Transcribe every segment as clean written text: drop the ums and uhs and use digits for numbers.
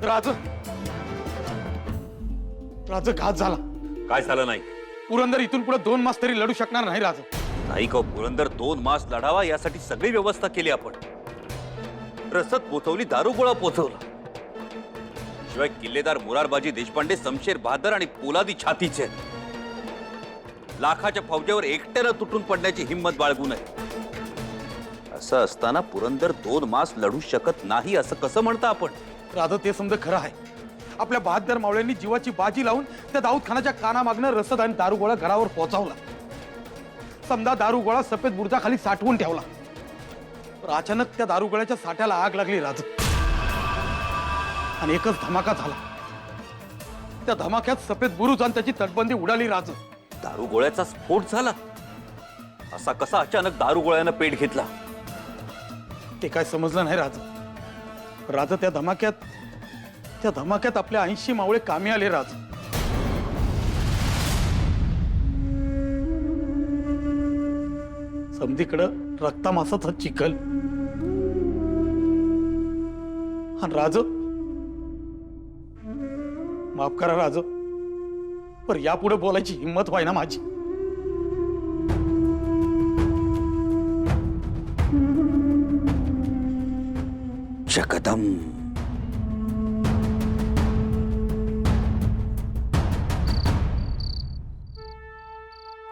राज राज घात झाला. काय झालं नाही? पुरंदर इथून पुढे 2 मास तरी लढू शकणार नाही राज. नाही का पुरंदर 2 मास लढावा यासाठी सगळी व्यवस्था केली आपण. रसद पोचवली, दारुगोळा पोचवला. शिवाय किल्लेदार मुरारबाजी देशपांडे, शमशेर बहादर आणि पोलादी छातीचे लाखाच्या फौजेवर एकट्यानं तुटून पडण्याची हिंमत बाळगू नये. असं असताना पुरंदर 2 मास लढू शकत नाही असं कसं म्हणता आपण? राज ते समजा खरं आहे. आपल्या बहादर मावळ्यांनी जीवाची बाजी लावून त्या दाऊद खानाच्या कानामागनं रसद आणि दारुगोळा घरावर पोहोचवला. समजा दारुगोळा सफेद बुर्जाखाली साठवून ठेवला. तर अचानक त्या दारुगोळ्याच्या साठ्याला आग लागली राज. आणि एकच धमाका झाला. त्या धमाक्यात सफेद बुरुज आणि त्याची तटबंदी उडाली राज. दारुगोळ्याचा स्फोट झाला. असा कसा अचानक दारुगोळ्यानं पेट घेतला? ते काय समजलं नाही राज. राज त्या धमाक्यात आपल्या 80 मावळे कामी आले राज. समधीकडं रक्तामासाचा चिखल. आणि राज, माफ करा राज, पर यापुढे बोलायची हिंमत व्हाय ना माझी. जगदम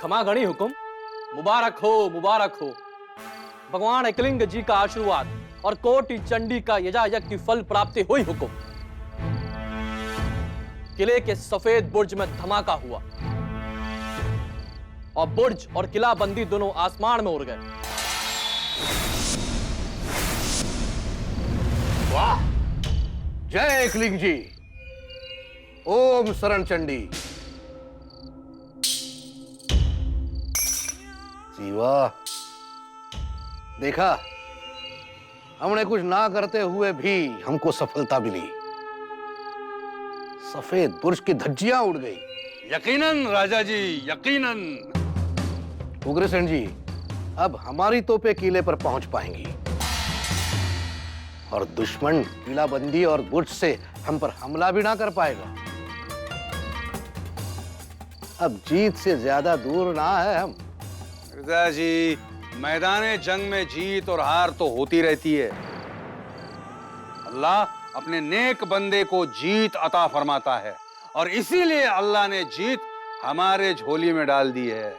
खमा गणी हुकुम, मुबारक हो भगवान एकलिंग जी का आशीर्वाद और कोटि चंडी का यजायज्ञ की फल प्राप्ति हुई हुकुम। किले के सफेद बुर्ज में धमाका हुआ और बुर्ज और किला बंदी दोनों आसमान में उड़ गए। वाह! जय एकलिंग जी, ओम शरण चंडी। जीवा, देखा, हमने कुछ ना करते हुए भी हमको सफलता मिली। सफेद बुर्ज की धज्जियां उड़ गई। यकीनन राजा जी, यकीनन। उग्रसेन जी, अब हमारी तोपें किले पर पहुंच पाएंगी और दुश्मन किलाबंदी और बुर्ज से हम पर हमला भी ना कर पाएगा। अब जीत से ज्यादा दूर ना है हम। राजा जी, मैदाने जंग में जीत और हार तो होती रहती है। अल्लाह अपने नेक बंदे को जीत अता फरमाता है और इसीलिए अल्लाह ने जीत हमारे झोली में डाल दी है।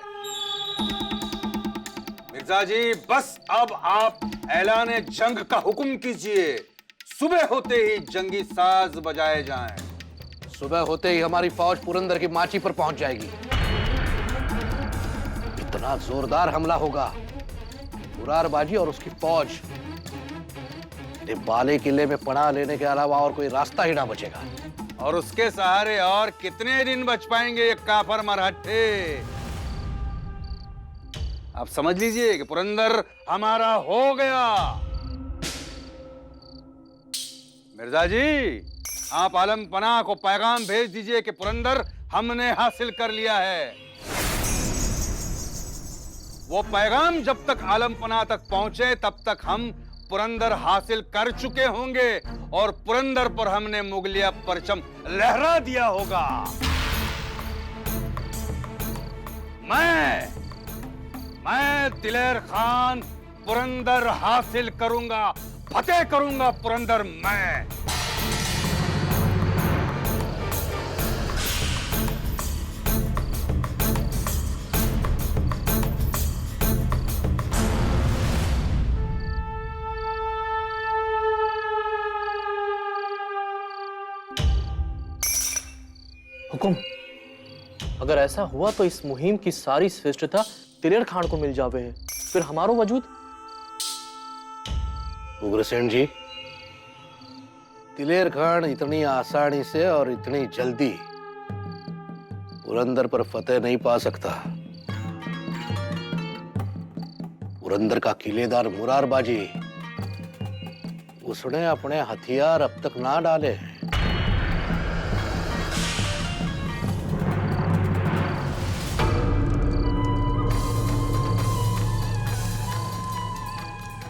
मिर्जा जी, बस अब आप ऐलाने जंग का हुक्म कीजिए। सुबह होते ही जंगी साज बजाए जाएं। सुबह होते ही हमारी फौज पुरंदर की माची पर पहुंच जाएगी। इतना जोरदार हमला होगा, मुरारबाजी और उसकी फौज बाले किले में पनाह लेने के अलावा और कोई रास्ता ही ना बचेगा। और उसके सहारे और कितने दिन बच पाएंगे ये काफर मराठे? आप समझ लीजिए कि पुरंदर हमारा हो गया। मिर्जा जी, आप आलम पनाह को पैगाम भेज दीजिए कि पुरंदर हमने हासिल कर लिया है। वो पैगाम जब तक आलम पनाह तक पहुंचे तब तक हम पुरंदर हासिल कर चुके होंगे और पुरंदर पर हमने मुगलिया परचम लहरा दिया होगा। मैं दिलेर खान पुरंदर हासिल करूंगा, फतेह करूंगा पुरंदर मैं। हुकुम, अगर ऐसा हुआ तो इस मुहिम की सारी श्रेष्ठता दिलेर खान को मिल जावे है, फिर हमारो वजूद। उग्रसेन जी, दिलेर खान इतनी आसानी से और इतनी जल्दी पुरंदर पर फतेह नहीं पा सकता। पुरंदर का किलेदार मुरारबाजी, उसने अपने हथियार अब तक ना डाले हैं।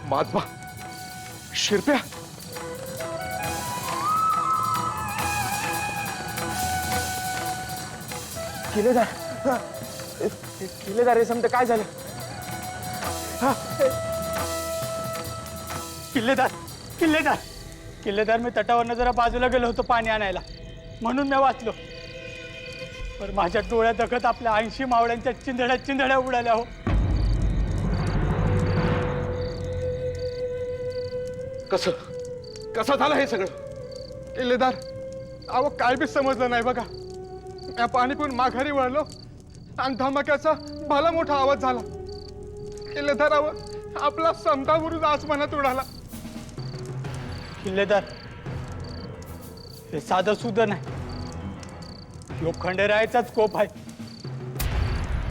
महात्मा, शिरप्या, किल्लेदार हे समजा काय झालं? किल्लेदार किल्लेदार किल्लेदार मी तटावरनं जरा बाजूला गेलो होतो पाणी आणायला, म्हणून मी वाचलो. पण माझ्या डोळ्यात दखत आपल्या 80 मावळ्यांच्या चिंधड्या चिंधड्या उडाल्या हो. कसं कसं झालं हे सगळं? किल्लेदार अहो काय बी समजलं नाही बघा. या पाणी पिऊन माघारी वळलो आणि धमाक्याचा भला मोठा आवाज झाला. किल्लेदार अहो आपला समता बुरुज आसमानात उडाला. किल्लेदार हे साधं सुधं नाही, ह्यो खंडेरायाचाच कोप आहे.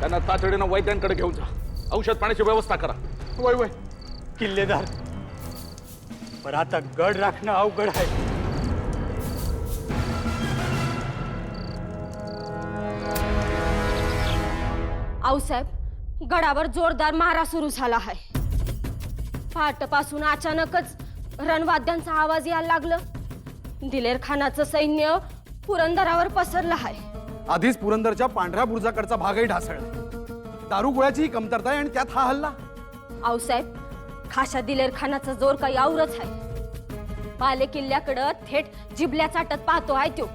त्यांना तातडीनं वैद्यांकडे घेऊन जा, औषध पाण्याची व्यवस्था करा. वय वय किल्लेदार, पण आता गड राखणं अवघड आहे. आऊसाहेब गडावर जोरदार मारा सुरू झाला आहे. पहाटेपासून अचानकच रणवाद्यांचा आवाज यायला लागलं. दिलेर खानाचं सैन्य पुरंदरावर पसरलं आहे. आधीच पुरंदरच्या पांढऱ्या बुरुजाकडचा भागही ढासळला. दारुगोळ्याचीही कमतरता आहे आणि त्यात हा हल्ला. आऊसाहेब खाशा दिलेर खानाचा जोर काही आवरच आहे. बाले किल्ल्याकडं थेट जिबल्या चाटत पाहतो आहे तो.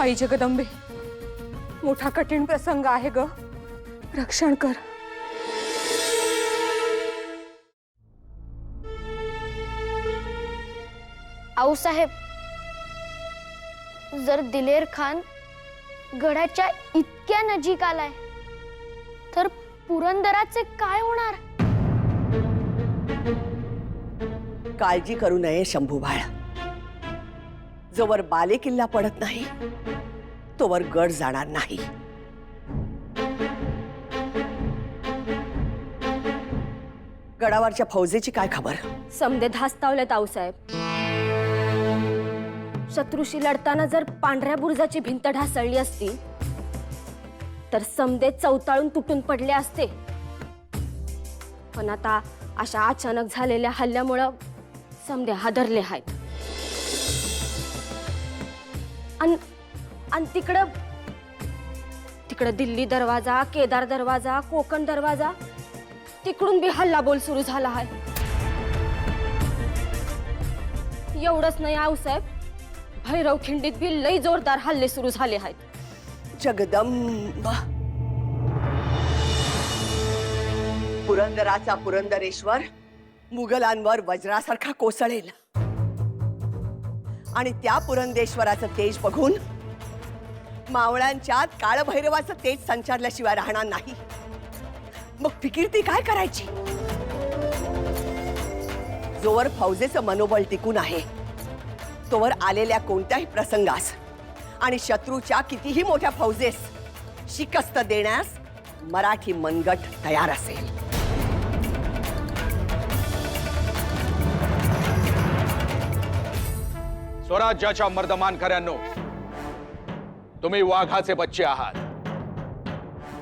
आई जगदंबे, मोठा कठीण प्रसंग आहे ग, रक्षण कर. आऊसाहेब, जर दिलेर खान गडाच्या इतक्या नजीक आलाय तर पुरंदराचे काय होणार? काळजी करू नये शंभूबाळ. जोवर बाले किल्ला पडत नाही तोवर गड जाणार नाही. गडावरच्या फौजेची काय खबर? समदे धास्तावलेत आऊसाहेब. शत्रूशी लढताना जर पांढऱ्या बुरुजाची भिंत ढासळली असती तर समदे चौताळून तुटून पडले असते. पण आता अशा अचानक झालेल्या हल्ल्यामुळं समदे हादरले आहेत. आणि तिकडं दिल्ली दरवाजा, केदार दरवाजा, कोकण दरवाजा तिकडून बी हल्लाबोल सुरू झाला आहे. एवढंच नाही आऊसाहेब, भैरव खिंडीत बी लई जोरदार हल्ले सुरू झाले आहेत. जगदंबा, पुरंदराचा पुरंदरेश्वर मुघलांवर वज्रासारखा कोसळेल आणि त्या पुरंदेश्वराचं तेज बघून मावळ्यांच्यात काळभैरवाचं तेज संचारल्याशिवाय राहणार नाही. मग फिकीर ती काय करायची? जोवर फौजेचं मनोबल टिकून आहे तोवर आलेल्या कोणत्याही प्रसंगास आणि शत्रूच्या कितीही मोठ्या फौजेस शिकस्त देण्यास मराठी मनगट तयार असेल. स्वराज्याच्या मर्दमानकऱ्यांनो, तुम्ही वाघाचे बच्चे आहात,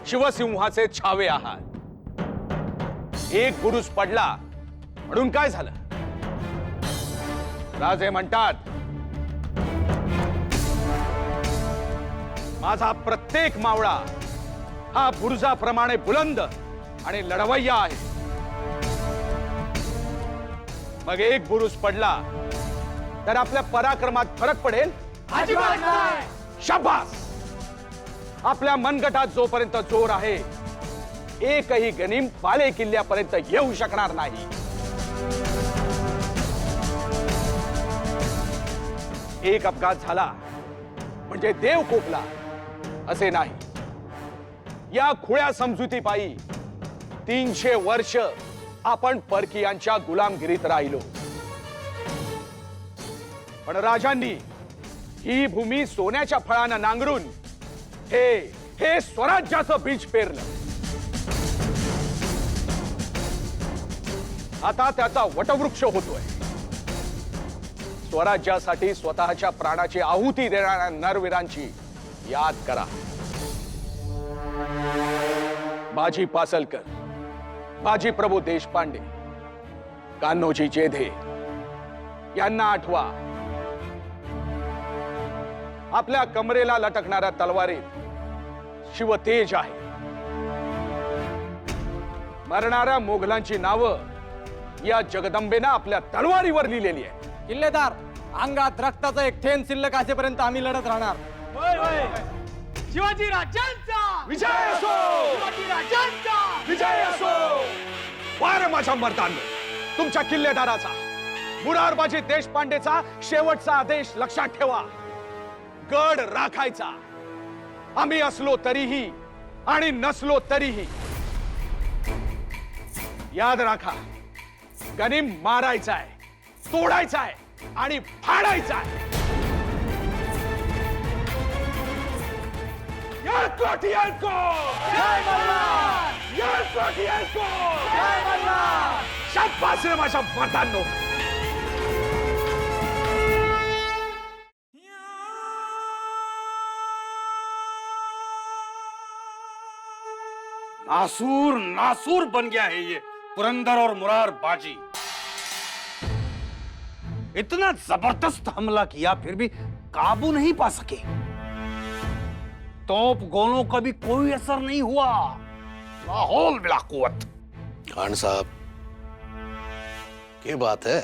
शिवसिंहाचे छावे आहात. एक बुरुज पडला म्हणून काय झालं? राजे म्हणतात, माझा प्रत्येक मावळा हा बुरुजाप्रमाणे बुलंद आणि लढवय्या आहे. मग एक बुरुज पडला तर आपल्या पराक्रमात फरक पडेल? शाबास! आपल्या मनगटात जोपर्यंत जोर आहे एकही गनिम बाले किल्ल्यापर्यंत येऊ शकणार नाही. एक अपघात झाला म्हणजे देव कोपला असे नाही. या खुळ्या समजुतीपायी 300 वर्ष आपण परकीयांच्या गुलामगिरीत राहिलो. पण राजांनी ही भूमी सोन्याच्या फळानं नांगरून हे स्वराज्याचं बीज पेरलं. आता त्याचा वटवृक्ष होतोय. स्वराज्यासाठी स्वतःच्या प्राणाची आहुती देणाऱ्या नरवीरांची याद करा. बाजी पासलकर, बाजी प्रभू देशपांडे, कान्होजी जेधे यांना आठवा. आपल्या कमरेला लटकणाऱ्या तलवारीत शिवतेज आहे. मरणाऱ्या मोगलांची नावं या जगदंबेनं आपल्या तलवारीवर लिहिलेली आहे. किल्लेदार, अंगात रक्ताचा एक थेंब शिल्लक असेपर्यंत आम्ही लढत राहणार. शिवाजी राजांचा विजय असो. शिवाजी राजांचा विजय असो. वार माझ्या मर्दांनो, तुमच्या किल्लेदाराचा मुरारबाजी देशपांडेचा शेवटचा आदेश लक्षात ठेवा. गड राखायचा. आम्ही असलो तरीही आणि नसलो तरीही. याद राखा, गनिम मारायचा आहे, तोडायचा आहे आणि फाडायचा आहे. शाबास रे माझ्या मर्दांनो. नासूर नासूर बन गया है ये पुरंदर और मुरार बाजी. इतना जबरदस्त हमला किया फिर भी काबू नहीं पा सके. तोप गोलों का भी कोई असर नहीं हुआ. लाहौल बिला कुव्वत. खान साहब, क्या बात है?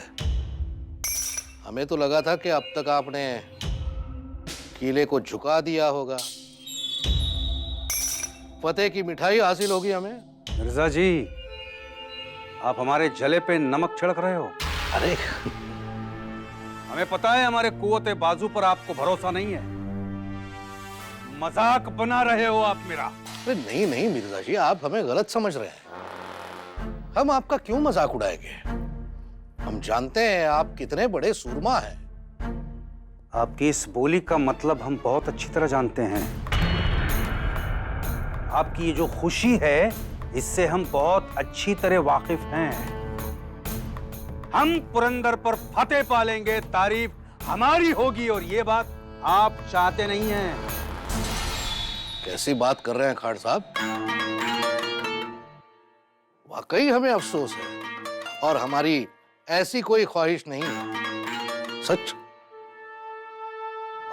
हमें तो लगा था कि अब तक आपने किले को झुका दिया होगा, फतेह की मिठाई हासिल होगी हमें. मिर्जा जी, आप हमारे जले पे नमक छिड़क रहे हो. अरे हमें पता है हमारे कुव्वते बाजू पर आपको भरोसा नहीं है. मजाक बना रहे हो आप मेरा. अरे नहीं नहीं मिर्जा जी, आप हमें गलत समझ रहे हैं. हम आपका क्यों मजाक उड़ाएंगे? हम जानते हैं आप कितने बड़े सूरमा हैं. आपकी इस बोली का मतलब हम बहुत अच्छी तरह जानते हैं. आपकी ये जो खुशी है इससे हम बहुत अच्छी तरह वाकिफ हैं. हम पुरंदर पर फतेह पालेंगे, तारीफ हमारी होगी, और ये बात आप चाहते नहीं हैं. कैसी बात कर रहे हैं खान साहब? वाकई हमें अफसोस है और हमारी ऐसी कोई ख्वाहिश नहीं है. सच.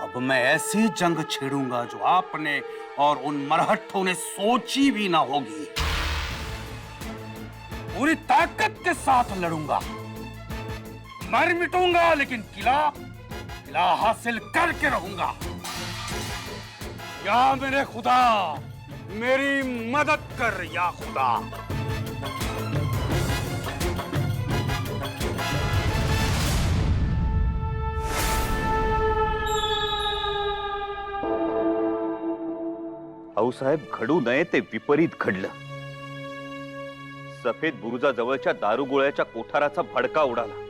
अब मैं ऐसी जंग छेड़ूंगा जो आपने और उन मरहट्टों ने सोची भी ना होगी. पूरी ताकत के साथ लड़ूंगा. मर मिटूंगा लेकिन किला हासिल करके रहूंगा. या मेरे खुदा, मेरी मदद कर या खुदा. आऊसाहेब, घडू नये ते विपरीत घडलं. सफेद बुरुजाजवळच्या दारुगोळ्याच्या कोठाराचा भडका उडाला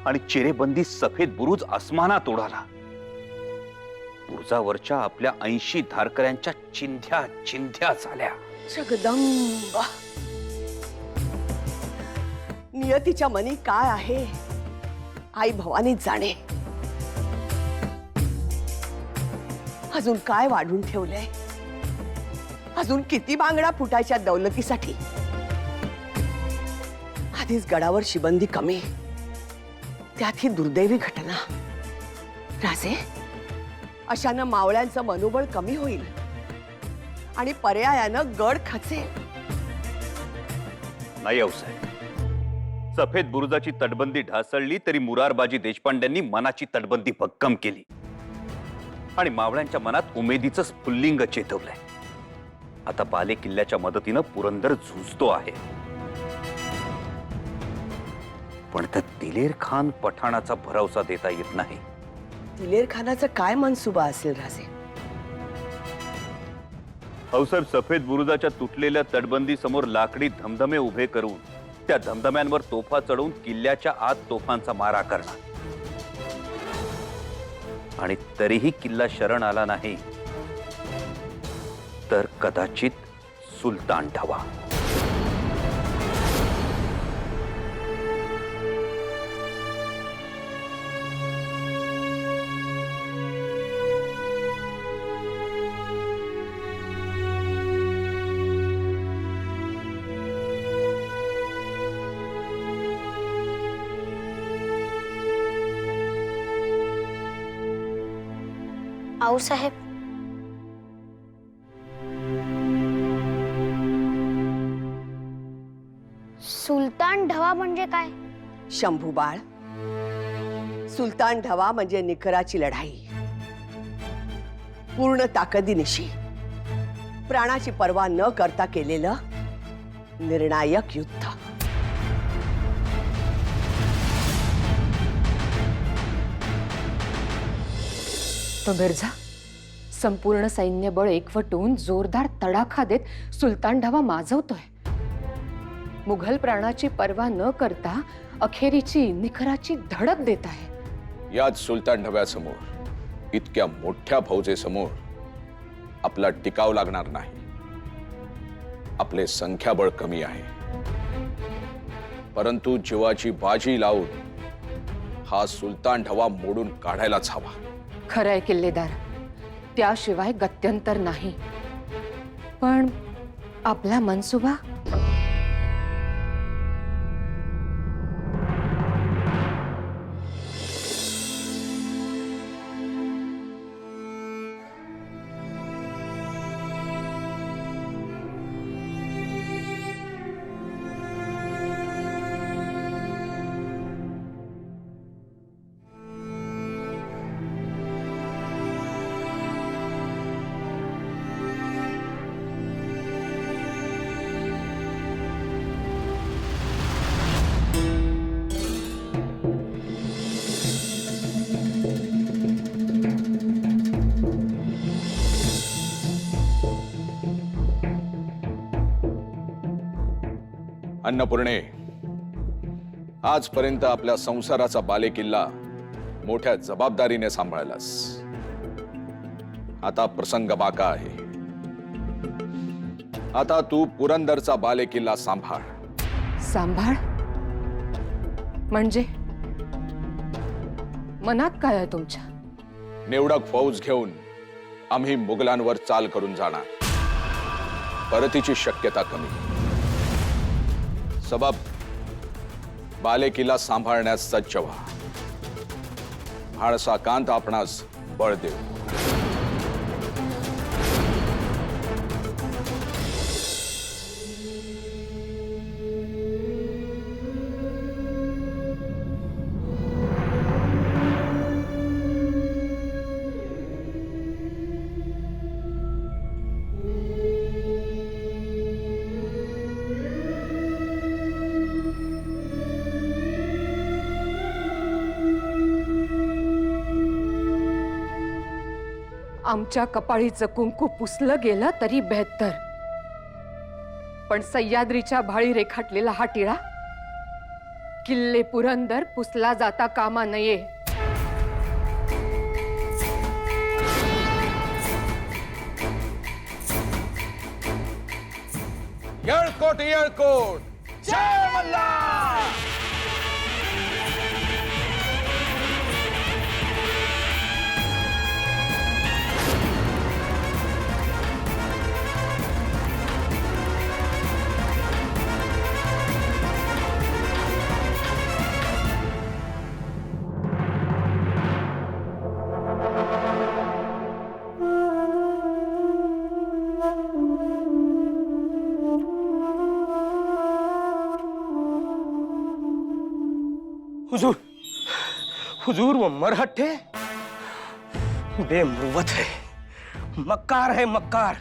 आणि चिरेबंदी सफेद बुरुज आसमानात उडाला. बुरुजावरच्या आपल्या 80 धारकऱ्यांच्या चिंध्या चिंध्या झाल्या. जगदंबा, नियतीच्या मनी काय आहे आई भवानीच जाणे. अजून काय वाढून ठेवलंय? अजून किती बांगडा फुटायच्या दौलतीसाठी? आधीच गडावर शिबंदी कमी, त्यात ही दुर्दैवी घटना. राजे, अशानं मावळ्यांचं मनोबळ कमी होईल आणि पर्यायानं गड खचेल. नाही आऊसाहेब, सफेद बुरुजाची तटबंदी ढासळली तरी मुरारबाजी देशपांड्यांनी मनाची तटबंदी भक्कम केली आणि मावळ्यांच्या मनात उमेदीचं स्फुल्लिंग चेतवलंय. आता बाले किल्ल्याच्या मदतीनं पुरंदर झुंजतो आहे. पण त्या दिलेर खान पठाणाचा भरवसा देता येत नाही. दिलेर खानाचा काय मनसुबा असेल राजे? आऊसाहेब, सफेद बुरुजाच्या तुटलेल्या तटबंदी समोर लाकडी धमधमे उभे करून त्या धमधम्यांवर तोफा चढवून किल्ल्याच्या आत तोफांचा मारा करणार. आणि तरीही किल्ला शरण आला नाही तर कदाचित सुलतान ठवा. आऊ साहेब, सुलतान ढवा म्हणजे काय? शंभू बाळ, सुलतान ढवा म्हणजे निखराची लढाई. पूर्ण ताकदीनिशी प्राणाची पर्वा न करता केलेलं निर्णायक युद्ध. तो मिर्झा संपूर्ण सैन्यबळ एकवटून जोरदार तडाखा देत सुलतान ढवा माजवतोय. मुघल प्राणाची पर्वा न करता अखेरीची निखराची धडक देत आहे. याच सुलतान ढव्यासमोर, इतक्या मोठ्या फौजेसमोर आपला टिकाव लागणार नाही. आपले संख्याबळ कमी आहे, परंतु जीवाची बाजी लावून हा सुलतान ढवा मोडून काढायलाच हवा. खरंय किल्लेदार, त्याशिवाय गत्यंतर नाही. पण आपला मनसुबा? अन्नपूर्णे, आजपर्यंत आपल्या संसाराचा बालेकिल्ला मोठ्या जबाबदारीने सांभाळलास. आता प्रसंग बाका आहे. आता तू पुरंदरचा बालेकिल्ला सांभाळ. सांभाळ म्हणजे मनात काय आहे तुमच्या? निवडक फौज घेऊन आम्ही मुघलांवर चाल करून जाणार. परतीची शक्यता कमी. सबब बालेकिल्ला सांभाळण्यास सज्ज व्हा. म्हाळसा कांत आपणास बळ देऊ. आमच्या कपाळीचं कुंकू पुसलं गेलं तरी बेहत्तर. पण सह्याद्रीच्या भाळी रेखाटलेला हा टिळा किल्ले पुरंदर पुसला जाता कामा नये. येळकोट येळकोट, जय मल्हार. हुजूर, हुजूर वो मरहट्टे बेमरुवत है, मक्कार है मक्कार.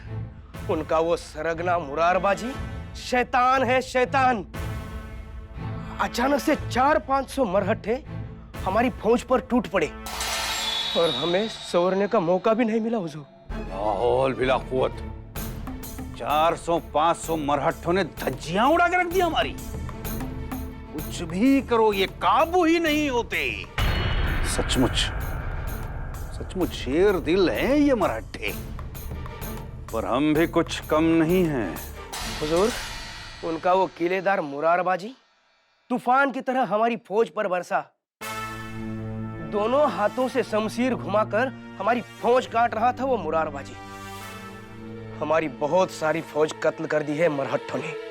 उनका वो सरगना मुरारबाजी शैतान है शैतान. अचानक से 400-500 मरहट्टे हमारी फौज पर टूट पड़े और हमें संवरने का मौका भी नहीं मिला हुजूर. लाहौल बिला कुव्वत, 400-500 मरहट्टों ने धज्जियां उड़ा के रख दी हमारी. कुछ भी करो ये काबू ही नहीं होते. सचमुच सचमुच शेर दिल हैं ये मराठे. पर हम भी कुछ कम नहीं हैं. हुजूर, उनका वो किलेदार मुरारबाजी तूफान की तरह हमारी फौज पर बरसा. दोनों हाथों से शमशीर घुमाकर हमारी फौज काट रहा था वो मुरारबाजी. हमारी बहुत सारी फौज कत्ल कर दी है मरहट्टों ने.